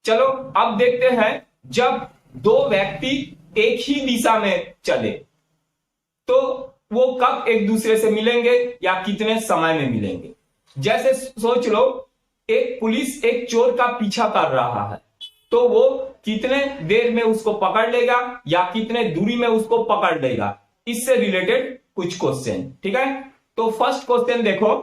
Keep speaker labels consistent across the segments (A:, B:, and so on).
A: चलो अब देखते हैं, जब दो व्यक्ति एक ही दिशा में चले तो वो कब एक दूसरे से मिलेंगे या कितने समय में मिलेंगे। जैसे सोच लो, एक पुलिस एक चोर का पीछा कर रहा है, तो वो कितने देर में उसको पकड़ लेगा या कितने दूरी में उसको पकड़ लेगा, इससे रिलेटेड कुछ क्वेश्चन। ठीक है, तो फर्स्ट क्वेश्चन देखो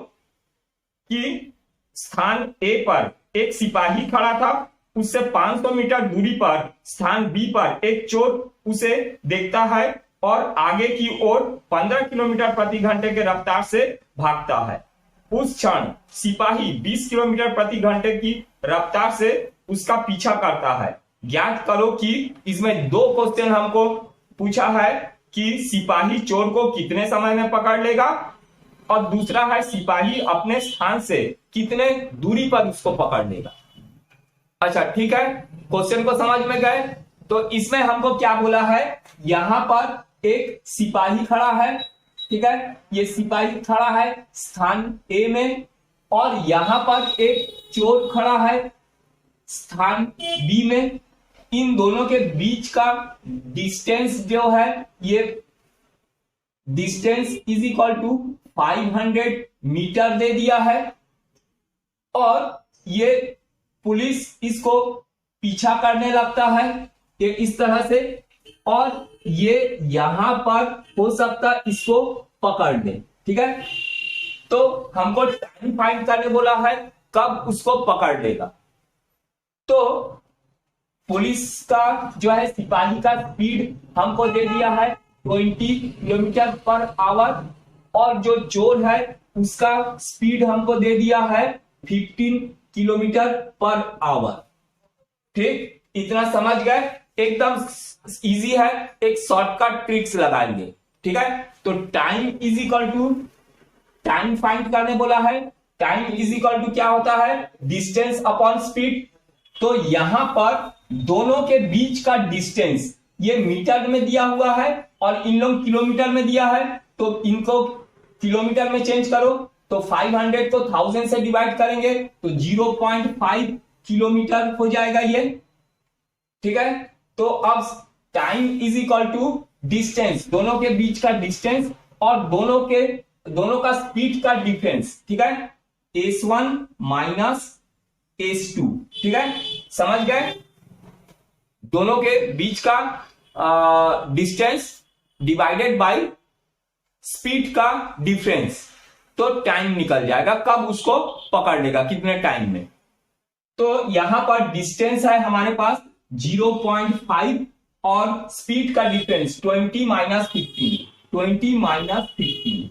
A: कि स्थान ए पर एक सिपाही खड़ा था, उससे 500 मीटर दूरी पर स्थान बी पर एक चोर उसे देखता है और आगे की ओर 15 किलोमीटर प्रति घंटे के रफ्तार से भागता है। उस क्षण सिपाही 20 किलोमीटर प्रति घंटे की रफ्तार से उसका पीछा करता है। ज्ञात करो कि इसमें दो क्वेश्चन हमको पूछा है कि सिपाही चोर को कितने समय में पकड़ लेगा और दूसरा है सिपाही अपने स्थान से कितने दूरी पर उसको पकड़ लेगा। अच्छा ठीक है, क्वेश्चन को समझ में गए। तो इसमें हमको क्या बोला है, यहां पर एक सिपाही खड़ा है, ठीक है, ये सिपाही खड़ा है स्थान ए में, और यहां पर एक चोर खड़ा है स्थान बी में। इन दोनों के बीच का डिस्टेंस जो है, ये distance is equal to 500 metre दे दिया है, और ये पुलिस इसको पीछा करने लगता है ये इस तरह से, और ये यहां पर हो सकता है इसको पकड़ ले। ठीक है, तो हमको टाइम फाइंड करने बोला है कब उसको पकड़ लेगा। तो पुलिस का जो है सिपाही का स्पीड हमको दे दिया है 20 किलोमीटर पर आवर, और जो चोर है उसका स्पीड हमको दे दिया है 15 किलोमीटर पर आवर। ठीक, इतना समझ गए, एकदम इजी है, एक शॉर्टकट ट्रिक्स लगाएंगे। ठीक है, तो time is equal to, time find करने बोला है, टाइम इज इक्वल टू क्या होता है, डिस्टेंस अपॉन स्पीड। तो यहां पर दोनों के बीच का डिस्टेंस ये मीटर में दिया हुआ है और इन लोग किलोमीटर में दिया है, तो इनको किलोमीटर में चेंज करो, तो 500 को 1000 से डिवाइड करेंगे तो 0.5 किलोमीटर हो जाएगा ये। ठीक है, तो अब time is equal to distance, दोनों के बीच का डिस्टेंस और दोनों का स्पीड का डिफरेंस। ठीक है, S1 माइनस S2। ठीक है, समझ गए, दोनों के बीच का डिस्टेंस डिवाइडेड बाय स्पीड का डिफरेंस, तो टाइम निकल जाएगा कब उसको पकड़ लेगा, कितने टाइम में। तो यहां पर डिस्टेंस है हमारे पास 0.5 और स्पीड का डिफरेंस 20 माइनस 15, 20 माइनस 15।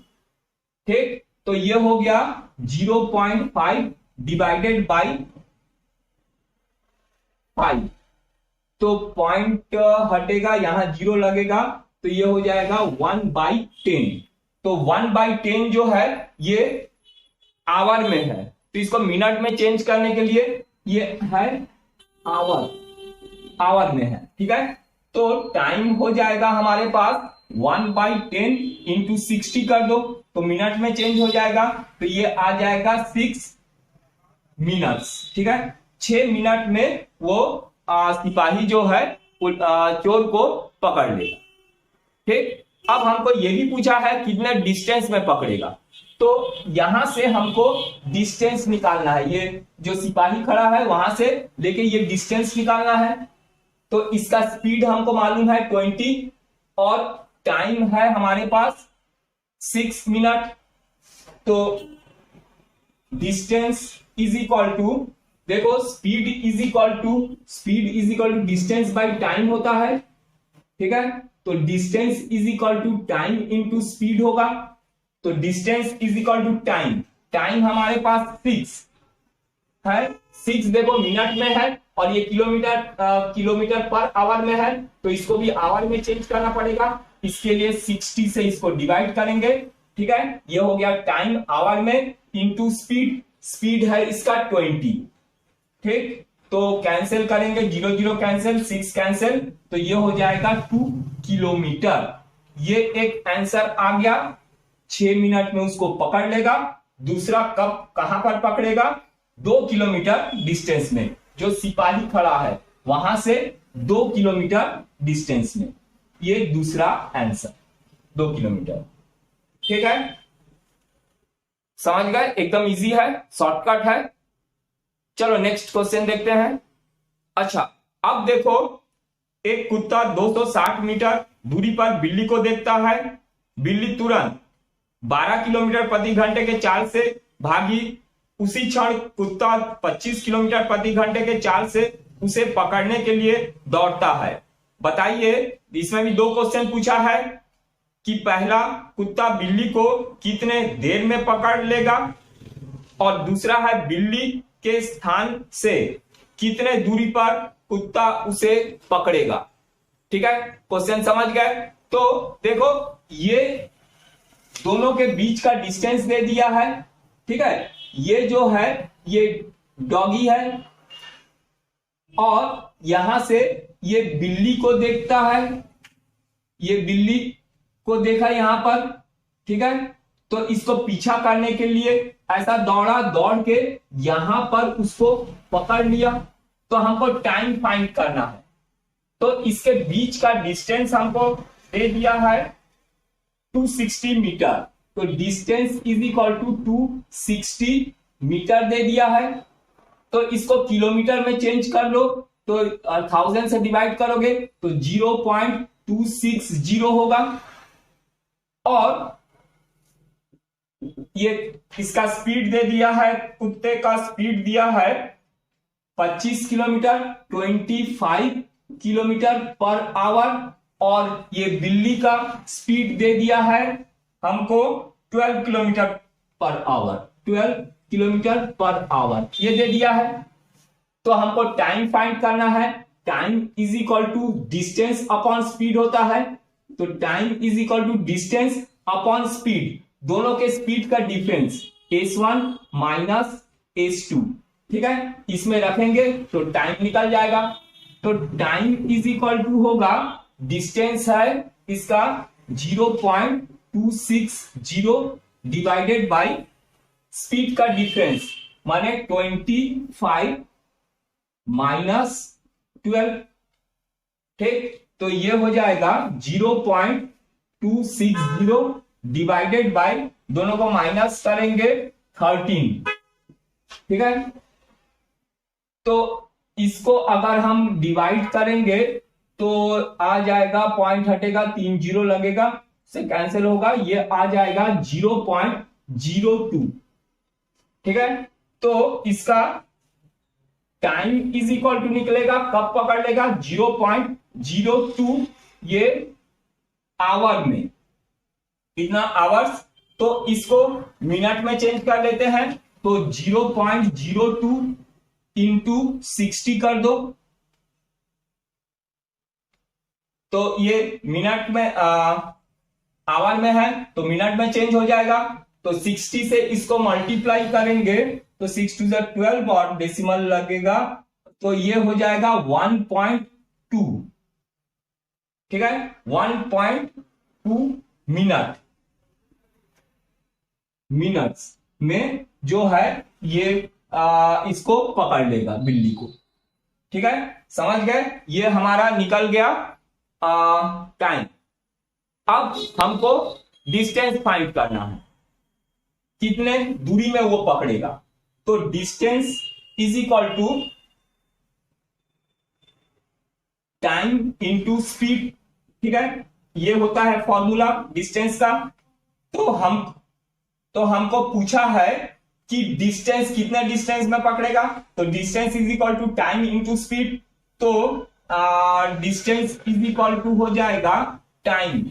A: ठीक, तो ये हो गया 0.5 डिवाइडेड बाई 5, तो पॉइंट हटेगा, यहां 0 लगेगा, तो ये हो जाएगा 1/10। तो 1/10 जो है ये आवर में है, तो इसको मिनट में चेंज करने के लिए ये है आवर में है। ठीक है, तो टाइम हो जाएगा हमारे पास 1/10 इंटू 60 कर दो तो मिनट में चेंज हो जाएगा, तो ये आ जाएगा 6 मिनट्स। ठीक है, 6 मिनट में वो सिपाही जो है चोर को पकड़ लेगा। ठीक, अब हमको ये भी पूछा है कितने डिस्टेंस में पकड़ेगा, तो यहां से हमको डिस्टेंस निकालना है, ये जो सिपाही खड़ा है वहां से लेके ये डिस्टेंस निकालना है। तो इसका स्पीड हमको मालूम है 20 और टाइम है हमारे पास 6 मिनट, तो डिस्टेंस इज इक्वल टू, देखो speed is equal to distance by time होता है। ठीक है, तो distance is equal to time into speed होगा, तो distance is equal to time, time हमारे पास 6 है, 6 देखो मिनट में है और ये किलोमीटर पर आवर में है, तो इसको भी आवर में चेंज करना पड़ेगा, इसके लिए 60 से इसको डिवाइड करेंगे। ठीक है, ये हो गया टाइम आवर में इंटू स्पीड है इसका 20। ठीक, तो कैंसिल करेंगे, 0 0 कैंसिल, 6 कैंसिल, तो ये हो जाएगा 2 किलोमीटर। ये एक आंसर आ गया, 6 मिनट में उसको पकड़ लेगा। दूसरा कब कहां पर पकड़ेगा, 2 किलोमीटर डिस्टेंस में, जो सिपाही खड़ा है वहां से 2 किलोमीटर डिस्टेंस में। ये दूसरा आंसर 2 किलोमीटर। ठीक है, समझ गए? एकदम इजी है, शॉर्टकट है। चलो नेक्स्ट क्वेश्चन देखते हैं। अच्छा, अब देखो, एक कुत्ता 260 मीटर दूरी पर बिल्ली को देखता है। बिल्ली तुरंत 12 किलोमीटर प्रति घंटे के चाल से भागी। उसी क्षण कुत्ता 25 किलोमीटर प्रति घंटे के चाल से उसे पकड़ने के लिए दौड़ता है। बताइए, इसमें भी 2 क्वेश्चन पूछा है कि पहला, कुत्ता बिल्ली को कितने देर में पकड़ लेगा, और दूसरा है बिल्ली के स्थान से कितने दूरी पर कुत्ता उसे पकड़ेगा। ठीक है, क्वेश्चन समझ गए? तो देखो, ये दोनों के बीच का डिस्टेंस दे दिया है। ठीक है, ये जो है ये डॉगी है, और यहां से ये बिल्ली को देखता है। ये बिल्ली को देखा यहां पर। ठीक है, तो इसको पीछा करने के लिए ऐसा दौड़ा, दौड़ के यहां पर उसको पकड़ लिया। तो हमको टाइम फाइंड करना है। तो इसके बीच का डिस्टेंस हमको दे दिया है 260 मीटर। तो distance is equal to 260 metre दे दिया है। तो इसको किलोमीटर में चेंज कर लो, तो 1000 से डिवाइड करोगे तो 0.260 होगा। और ये इसका स्पीड दे दिया है, कुत्ते का स्पीड दिया है 25 किलोमीटर, 25 किलोमीटर पर आवर। और ये बिल्ली का स्पीड दे दिया है हमको 12 kilometre per hour, 12 kilometre per hour ये दे दिया है। तो हमको टाइम फाइंड करना है। Time is equal to distance upon speed होता है। तो time is equal to distance upon speed, दोनों के स्पीड का डिफरेंस s1 माइनस s2। ठीक है, इसमें रखेंगे तो टाइम निकल जाएगा। तो टाइम इज इक्वल टू होगा, डिस्टेंस है इसका 0.260 डिवाइडेड बाय स्पीड का डिफरेंस, माने 25 माइनस 12। ठीक, तो ये हो जाएगा 0.260 डिवाइडेड बाय, दोनों को माइनस करेंगे 13। ठीक है, तो इसको अगर हम डिवाइड करेंगे तो आ जाएगा, पॉइंट हटेगा, 3 जीरो लगेगा, से कैंसिल होगा, ये आ जाएगा 0.02। ठीक है, तो इसका टाइम इज इक्वल टू निकलेगा, कब पकड़ लेगा, 0.02 ये आवर में, कितना आवर्स। तो इसको मिनट में चेंज कर लेते हैं, तो 0.02 इंटू 60 कर दो, तो ये मिनट में आवर में है तो मिनट में चेंज हो जाएगा। तो 60 से इसको मल्टीप्लाई करेंगे तो 6 टू 12 और डेसिमल लगेगा, तो ये हो जाएगा 1.2। ठीक है, 1.2 मिनट्स में जो है ये इसको पकड़ लेगा बिल्ली को। ठीक है, समझ गए? ये हमारा निकल गया टाइम। अब हमको डिस्टेंस फाइंड करना है, कितने दूरी में वो पकड़ेगा। तो distance is equal to time into speed. ठीक है, ये होता है फॉर्मूला डिस्टेंस का। तो हमको पूछा है कि डिस्टेंस, कितने डिस्टेंस में पकड़ेगा। तो distance is equal to time into speed. तो डिस्टेंस इज इक्वल टू हो जाएगा टाइम।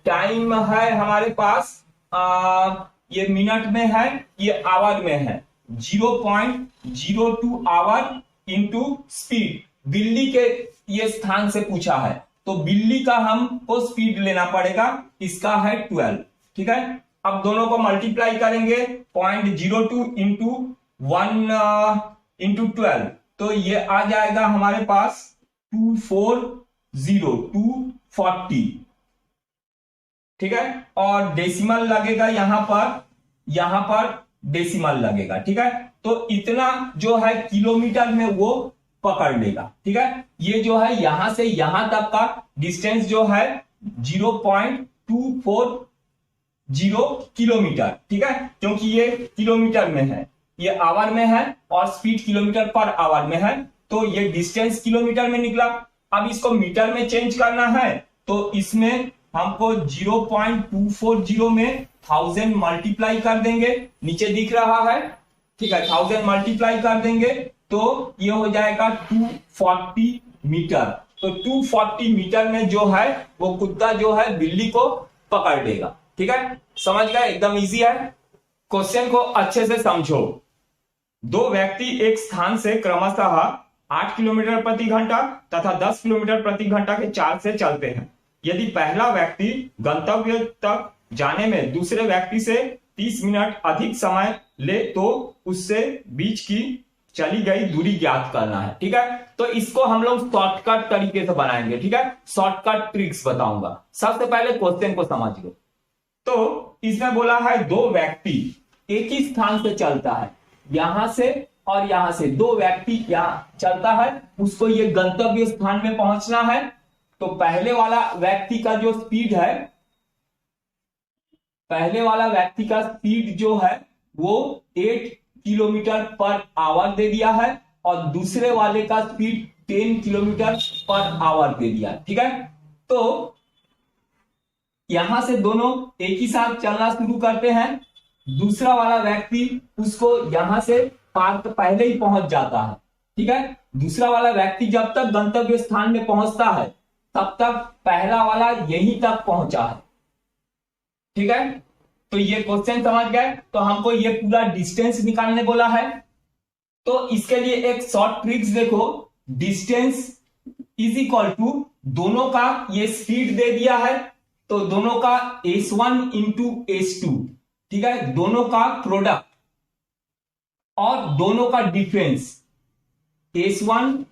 A: टाइम है हमारे पास, ये मिनट में है, ये आवर में है, 0.02 आवर इंटू स्पीड। बिल्ली के ये स्थान से पूछा है, तो बिल्ली का हमको स्पीड लेना पड़ेगा, इसका है 12। ठीक है, अब दोनों को मल्टीप्लाई करेंगे, 0.02 इंटू 1 इंटू 12, तो ये आ जाएगा हमारे पास 240। ठीक है, और डेसिमल लगेगा यहां पर डेसिमल लगेगा। ठीक है, तो इतना जो है किलोमीटर में वो पकड़ लेगा। ठीक है, ये जो है यहां से यहां तक का डिस्टेंस जो है 0.240 किलोमीटर। ठीक है, क्योंकि ये किलोमीटर में है, ये आवर में है और स्पीड किलोमीटर पर आवर में है, तो ये डिस्टेंस किलोमीटर में निकला। अब इसको मीटर में चेंज करना है तो इसमें हमको 0.240 में 1000 मल्टीप्लाई कर देंगे, नीचे दिख रहा है। ठीक है, 1000 मल्टीप्लाई कर देंगे तो ये हो जाएगा 240 मीटर। तो 240 मीटर में जो है वो कुत्ता जो है बिल्ली को पकड़ लेगा। ठीक है, समझ गए, एकदम इजी है। क्वेश्चन को अच्छे से समझो। दो व्यक्ति एक स्थान से क्रमशः 8 किलोमीटर प्रति घंटा तथा 10 किलोमीटर प्रति घंटा के चाल से चलते हैं। यदि पहला व्यक्ति गंतव्य तक जाने में दूसरे व्यक्ति से 30 मिनट अधिक समय ले तो उससे बीच की चली गई दूरी ज्ञात करना है। ठीक है, तो इसको हम लोग शॉर्टकट तरीके से बनाएंगे। ठीक है, शॉर्टकट ट्रिक्स बताऊंगा। सबसे पहले क्वेश्चन को समझिए। तो इसमें बोला है दो व्यक्ति एक ही स्थान से चलता है, यहां से और यहां से दो व्यक्ति यहां चलता है, उसको ये गंतव्य स्थान में पहुंचना है। तो पहले वाला व्यक्ति का जो स्पीड है, पहले वाला व्यक्ति का स्पीड जो है वो 8 किलोमीटर पर आवर दे दिया है और दूसरे वाले का स्पीड 10 किलोमीटर पर आवर दे दिया। ठीक है, तो यहां से दोनों एक ही साथ चलना शुरू करते हैं। दूसरा वाला व्यक्ति उसको यहां से पार पहले ही पहुंच जाता है। ठीक है, दूसरा वाला व्यक्ति जब तक गंतव्य स्थान में पहुंचता है तब तक पहला वाला यहीं तक पहुंचा है। ठीक है, तो ये क्वेश्चन समझ गए। तो हमको ये पूरा डिस्टेंस निकालने बोला है। तो इसके लिए एक शॉर्ट ट्रिक्स देखो। डिस्टेंस इज इक्वल टू दोनों का ये स्पीड दे दिया है तो दोनों का s1 इंटू s2। ठीक है, दोनों का प्रोडक्ट और दोनों का डिफरेंस s1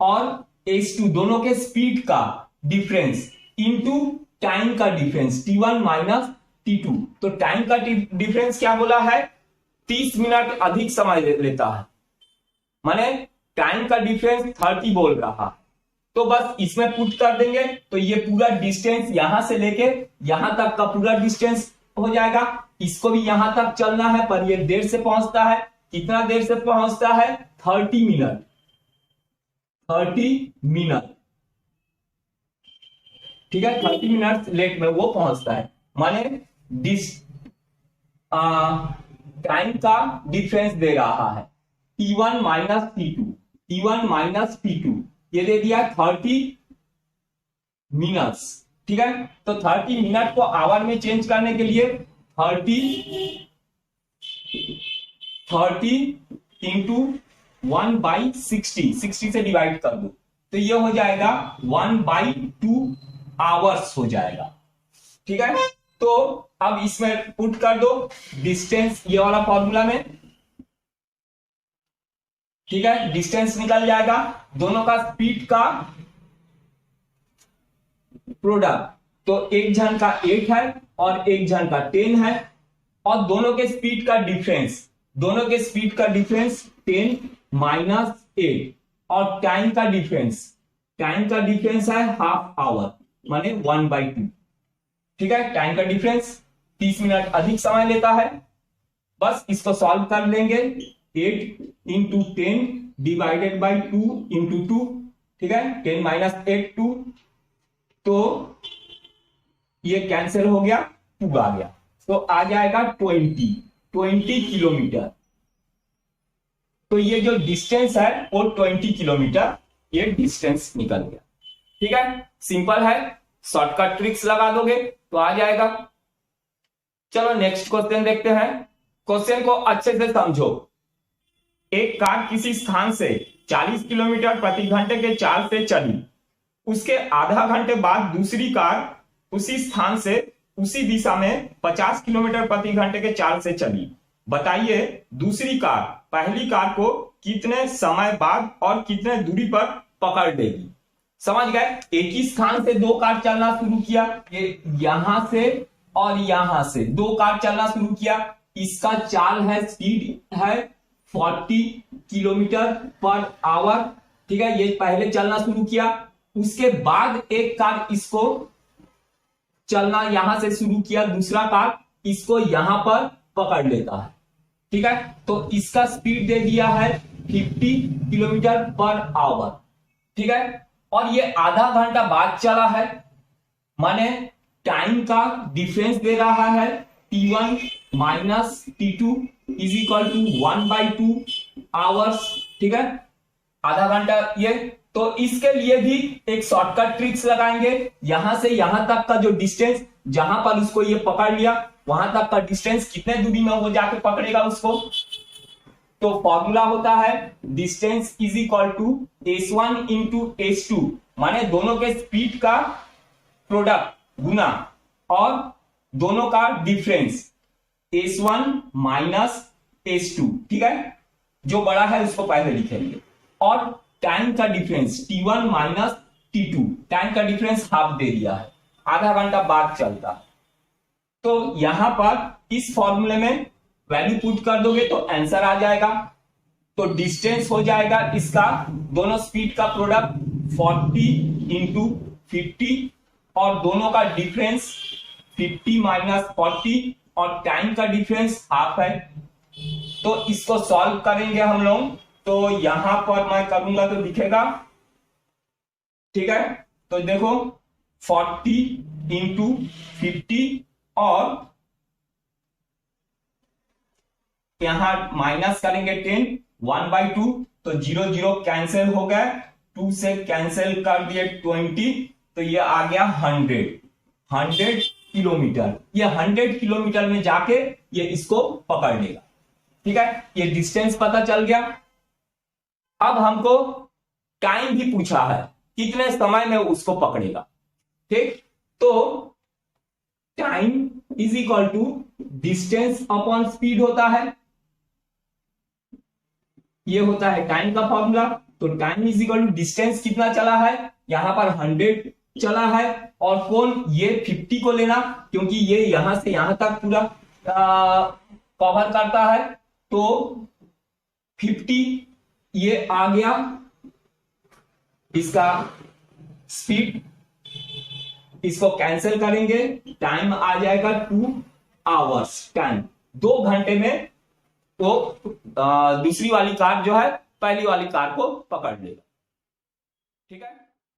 A: और s2 दोनों के स्पीड का डिफरेंस इंटू टाइम का डिफरेंस t1 माइनस t2। तो टाइम का डिफरेंस क्या बोला है, 30 मिनट अधिक समय लेता है, माने टाइम का डिफरेंस 30 बोल रहा है। तो बस इसमें पुट कर देंगे तो ये पूरा डिस्टेंस यहां से लेके यहां तक का पूरा डिस्टेंस हो जाएगा। इसको भी यहां तक चलना है पर ये देर से पहुंचता है। कितना देर से पहुंचता है, 30 मिनट। 30 मिनट। ठीक है, 30 मिनट लेट में वो पहुंचता है, माने टाइम का डिफरेंस दे रहा है t1 minus t2। t1 minus t2 ये दे दिया 30 मिनट्स। ठीक है, तो 30 मिनट को आवर में चेंज करने के लिए 30 इंटू 1/60, 60 से डिवाइड कर दो तो ये हो जाएगा 1/2 आवर्स हो जाएगा। ठीक है, तो अब इसमें पुट कर दो डिस्टेंस ये वाला फॉर्मूला में। ठीक है, डिस्टेंस निकल जाएगा, दोनों का स्पीड का प्रोडक्ट। तो एक जन का 8 है और एक जन का 10 है और दोनों के स्पीड का डिफरेंस, दोनों के स्पीड का डिफरेंस 10 माइनस 8 और टाइम का डिफरेंस, टाइम का डिफरेंस है हाफ आवर माने 1/2। ठीक है, टाइम का डिफरेंस 30 मिनट अधिक समय लेता है। बस इसको सॉल्व कर लेंगे, 8 इंटू 10 डिवाइडेड बाई 2 इंटू 2। ठीक है, 10 माइनस 8 2, तो ये कैंसिल हो गया, 2 आ गया तो आ जाएगा 20 किलोमीटर। तो ये जो डिस्टेंस है वो 20 किलोमीटर ये डिस्टेंस निकल गया। ठीक है, सिंपल है, शॉर्टकट ट्रिक्स लगा दोगे तो आ जाएगा। चलो नेक्स्ट क्वेश्चन देखते हैं। क्वेश्चन को अच्छे से समझो। एक कार किसी स्थान से 40 किलोमीटर प्रति घंटे के चाल से चली, उसके आधा घंटे बाद दूसरी कार उसी स्थान से उसी दिशा में 50 किलोमीटर प्रति घंटे के चाल से चली। बताइए दूसरी कार पहली कार को कितने समय बाद और कितने दूरी पर पकड़ लेगी। समझ गए, एक ही स्थान से दो कार चलना शुरू किया, ये यहां से और यहां से दो कार चलना शुरू किया। इसका चाल है, स्पीड है 40 किलोमीटर पर आवर। ठीक है, ये पहले चलना शुरू किया, उसके बाद एक कार इसको चलना यहां से शुरू किया, दूसरा कार इसको यहां पर पकड़ लेता है। ठीक है, तो इसका स्पीड दे दिया है 50 किलोमीटर पर आवर। ठीक है, और ये आधा घंटा बाद चला है, माने टाइम का डिफरेंस दे रहा है T1 minus T2 is equal to 1/2 hours. ठीक है, आधा घंटा ये। तो इसके लिए भी एक शॉर्टकट ट्रिक्स लगाएंगे। यहां से यहां तक का जो डिस्टेंस, जहां पर उसको ये पकड़ लिया वहां तक का डिस्टेंस कितने दूरी में वो जाके पकड़ेगा उसको, तो फॉर्मूला होता है distance is equal to S1 into S2, माने दोनों के स्पीड का प्रोडक्ट गुना और दोनों का डिफरेंस S1 माइनस S2। ठीक है, जो बड़ा है उसको पहले लिखेंगे, और टाइम का difference T1 minus T2, time का डिफरेंस हाफ दे दिया है, आधा घंटा बाद चलता है। तो यहां पर इस फॉर्मूले में वैल्यू पुट कर दोगे तो आंसर आ जाएगा। तो डिस्टेंस हो जाएगा इसका, दोनों स्पीड का प्रोडक्ट 40 इंटू 50, और दोनों का डिफरेंस 50 माइनस 40, और टाइम का डिफरेंस हाफ है। तो इसको सॉल्व करेंगे हम लोग, तो यहां पर मैं करूंगा तो दिखेगा। ठीक है, तो देखो 40 इंटू 50 और यहां माइनस करेंगे 10, 1/2, तो 0 0 कैंसिल हो गए, 2 से कैंसिल कर दिए 20, तो ये आ गया 100 किलोमीटर। ये 100 किलोमीटर में जाके ये इसको पकड़ लेगा। ठीक है, ये डिस्टेंस पता चल गया। अब हमको टाइम भी पूछा है, कितने समय में उसको पकड़ेगा। ठीक, तो time is equal to distance upon speed होता है, ये होता है टाइम का फॉर्मूला। तो time is equal to distance कितना चला है, यहां पर 100 चला है, और कौन ये 50 को लेना, क्योंकि ये यहां से यहां तक पूरा कवर करता है। तो 50 ये आ गया इसका स्पीड, इसको कैंसिल करेंगे, टाइम आ जाएगा 2 आवर्स। टाइम 2 घंटे में वो दूसरी वाली कार जो है पहली वाली कार को पकड़ लेगा। ठीक है।